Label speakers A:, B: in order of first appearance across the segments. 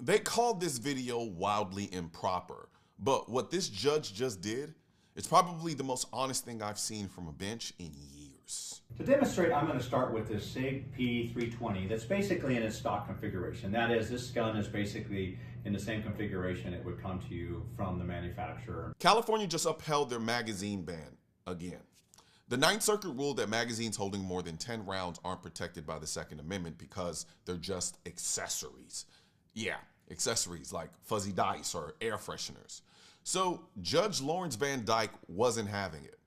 A: They called this video wildly improper, but what this judge just did, it's probably the most honest thing I've seen from a bench in years.
B: To demonstrate, I'm going to start with this SIG P320 that's basically in its stock configuration. That is, this gun is basically in the same configuration it would come to you from the manufacturer.
A: California just upheld their magazine ban again. The Ninth Circuit ruled that magazines holding more than 10 rounds aren't protected by the Second Amendment because they're just accessories. Yeah, accessories like fuzzy dice or air fresheners. So Judge Lawrence Van Dyke wasn't having it.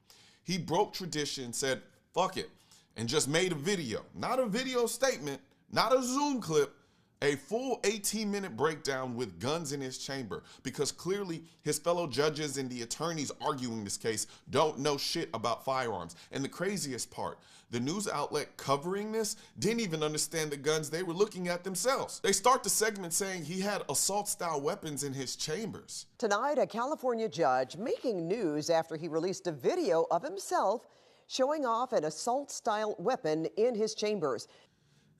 A: He broke tradition, said, fuck it, and just made a video. Not a video statement, not a Zoom clip, a full 18-minute breakdown with guns in his chamber, because clearly his fellow judges and the attorneys arguing this case don't know shit about firearms. And the craziest part, the news outlet covering this didn't even understand the guns they were looking at themselves. They start the segment saying he had assault-style weapons in his chambers.
C: Tonight, a California judge making news after he released a video of himself showing off an assault-style weapon in his chambers.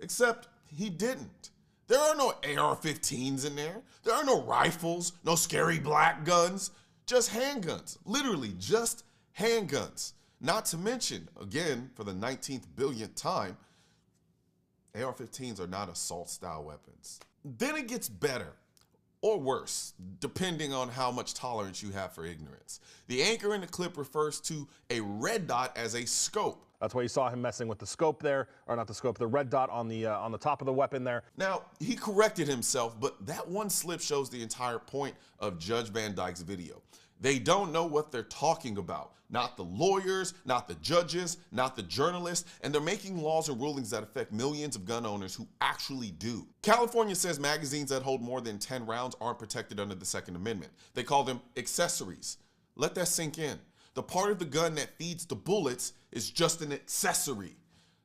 A: Except he didn't. There are no AR-15s in there. There are no rifles, no scary black guns, just handguns. Literally just handguns. Not to mention, again, for the 19th billionth time, AR-15s are not assault-style weapons. Then it gets better, or worse, depending on how much tolerance you have for ignorance. The anchor in the clip refers to a red dot as a scope.
D: That's why you saw him messing with the scope there, or not the scope, the red dot on the top of the weapon there.
A: Now, he corrected himself, but that one slip shows the entire point of Judge Van Dyke's video. They don't know what they're talking about. Not the lawyers, not the judges, not the journalists, and they're making laws and rulings that affect millions of gun owners who actually do. California says magazines that hold more than 10 rounds aren't protected under the Second Amendment. They call them accessories. Let that sink in. The part of the gun that feeds the bullets is just an accessory.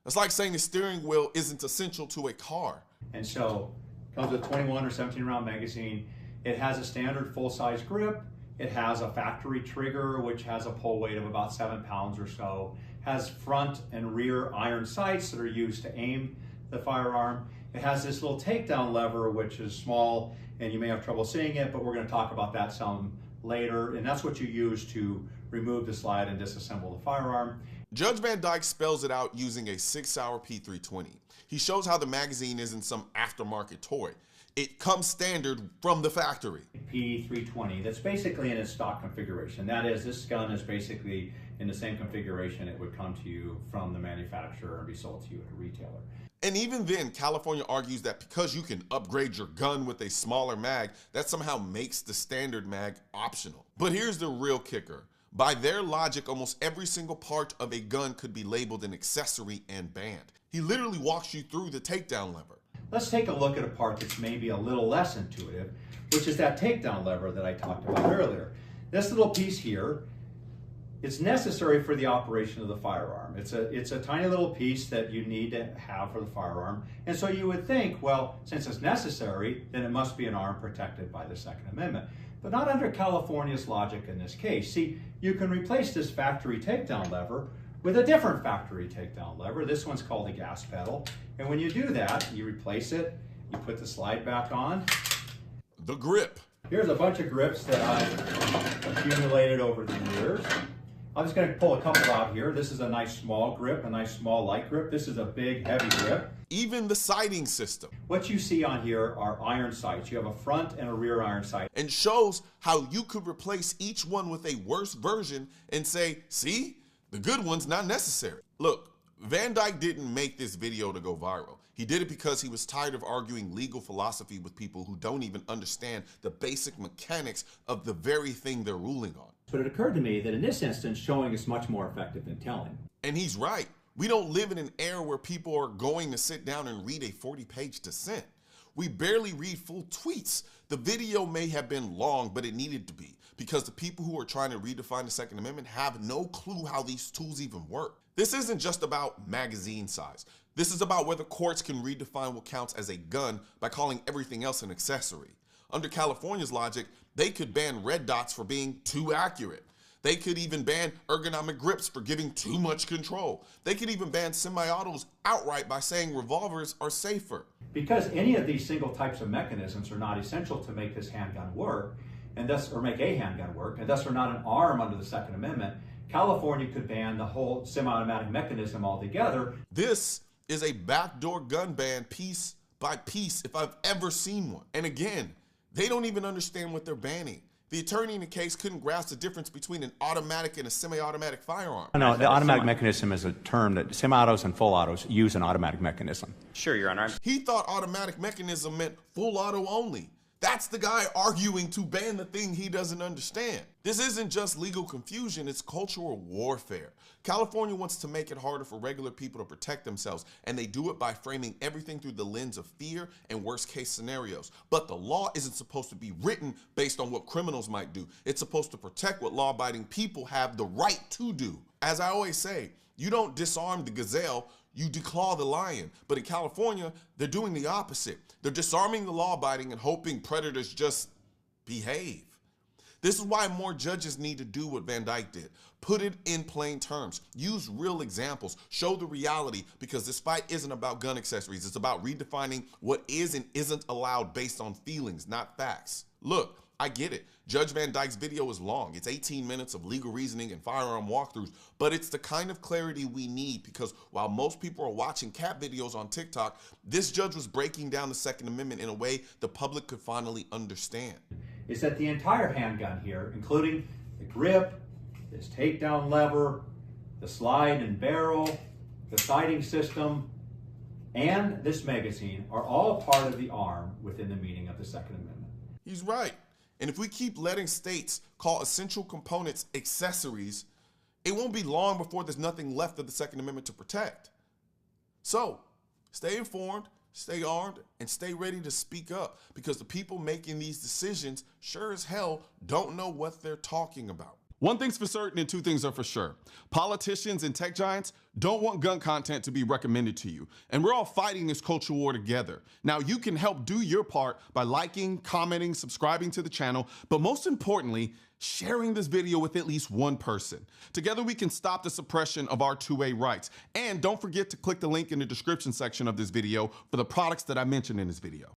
A: It's like saying the steering wheel isn't essential to a car.
B: And so it comes with a 21 or 17 round magazine. It has a standard full-size grip. It has a factory trigger, which has a pull weight of about 7 pounds or so. Has front and rear iron sights that are used to aim the firearm. It has this little takedown lever, which is small, and you may have trouble seeing it, but we're going to talk about that some later. And that's what you use to remove the slide and disassemble the firearm.
A: Judge Van Dyke spells it out using a 6-hour P320. He shows how the magazine isn't some aftermarket toy. It comes standard from the factory.
B: P320, that's basically in its stock configuration. That is, this gun is basically in the same configuration it would come to you from the manufacturer and be sold to you at a retailer.
A: And even then, California argues that because you can upgrade your gun with a smaller mag, that somehow makes the standard mag optional. But here's the real kicker. By their logic, almost every single part of a gun could be labeled an accessory and banned. He literally walks you through the takedown lever.
B: Let's take a look at a part that's maybe a little less intuitive, which is that takedown lever that I talked about earlier. This little piece here, it's necessary for the operation of the firearm. It's a tiny little piece that you need to have for the firearm. And so you would think, well, since it's necessary, then it must be an arm protected by the Second Amendment. But not under California's logic in this case. See, you can replace this factory takedown lever with a different factory takedown lever. This one's called a gas pedal. And when you do that, you replace it, you put the slide back on.
A: The grip.
B: Here's a bunch of grips that I've accumulated over the years. I'm just going to pull a couple out here. This is a nice small grip, a nice small light grip. This is a big heavy grip.
A: Even the sighting system.
B: What you see on here are iron sights. You have a front and a rear iron sight.
A: And shows how you could replace each one with a worse version and say, see, the good one's not necessary. Look, Van Dyke didn't make this video to go viral. He did it because he was tired of arguing legal philosophy with people who don't even understand the basic mechanics of the very thing they're ruling on.
B: But it occurred to me that in this instance, showing is much more effective than telling.
A: And he's right. We don't live in an era where people are going to sit down and read a 40-page dissent. We barely read full tweets. The video may have been long, but it needed to be, because the people who are trying to redefine the Second Amendment have no clue how these tools even work. This isn't just about magazine size. This is about whether courts can redefine what counts as a gun by calling everything else an accessory. Under California's logic, they could ban red dots for being too accurate. They could even ban ergonomic grips for giving too much control. They could even ban semi-autos outright by saying revolvers are safer.
B: Because any of these single types of mechanisms are not essential to make this handgun work, and thus, or make a handgun work, and thus are not an arm under the Second Amendment, California could ban the whole semi-automatic mechanism altogether.
A: This is a backdoor gun ban piece by piece if I've ever seen one. And again, they don't even understand what they're banning. The attorney in the case couldn't grasp the difference between an automatic and a semi-automatic firearm.
E: No, the automatic mechanism is a term that semi-autos and full autos use an automatic mechanism.
F: Sure, Your Honor.
A: He thought automatic mechanism meant full auto only. That's the guy arguing to ban the thing he doesn't understand. This isn't just legal confusion, it's cultural warfare. California wants to make it harder for regular people to protect themselves, and they do it by framing everything through the lens of fear and worst case scenarios. But the law isn't supposed to be written based on what criminals might do. It's supposed to protect what law-abiding people have the right to do. As I always say, you don't disarm the gazelle, you declaw the lion. But in California, they're doing the opposite. They're disarming the law-abiding and hoping predators just behave. This is why more judges need to do what Van Dyke did. Put it in plain terms. Use real examples. Show the reality, because this fight isn't about gun accessories. It's about redefining what is and isn't allowed based on feelings, not facts. Look, I get it. Judge Van Dyke's video is long. It's 18 minutes of legal reasoning and firearm walkthroughs, but it's the kind of clarity we need, because while most people are watching cat videos on TikTok, this judge was breaking down the Second Amendment in a way the public could finally understand.
B: Is that the entire handgun here, including the grip, this takedown lever, the slide and barrel, the sighting system, and this magazine are all part of the arm within the meaning of the Second Amendment.
A: He's right. And if we keep letting states call essential components accessories, it won't be long before there's nothing left of the Second Amendment to protect. So, stay informed, stay armed, and stay ready to speak up, because the people making these decisions sure as hell don't know what they're talking about. One thing's for certain and two things are for sure. Politicians and tech giants don't want gun content to be recommended to you. And we're all fighting this culture war together. Now, you can help do your part by liking, commenting, subscribing to the channel, but most importantly, sharing this video with at least one person. Together, we can stop the suppression of our 2A rights. And don't forget to click the link in the description section of this video for the products that I mentioned in this video.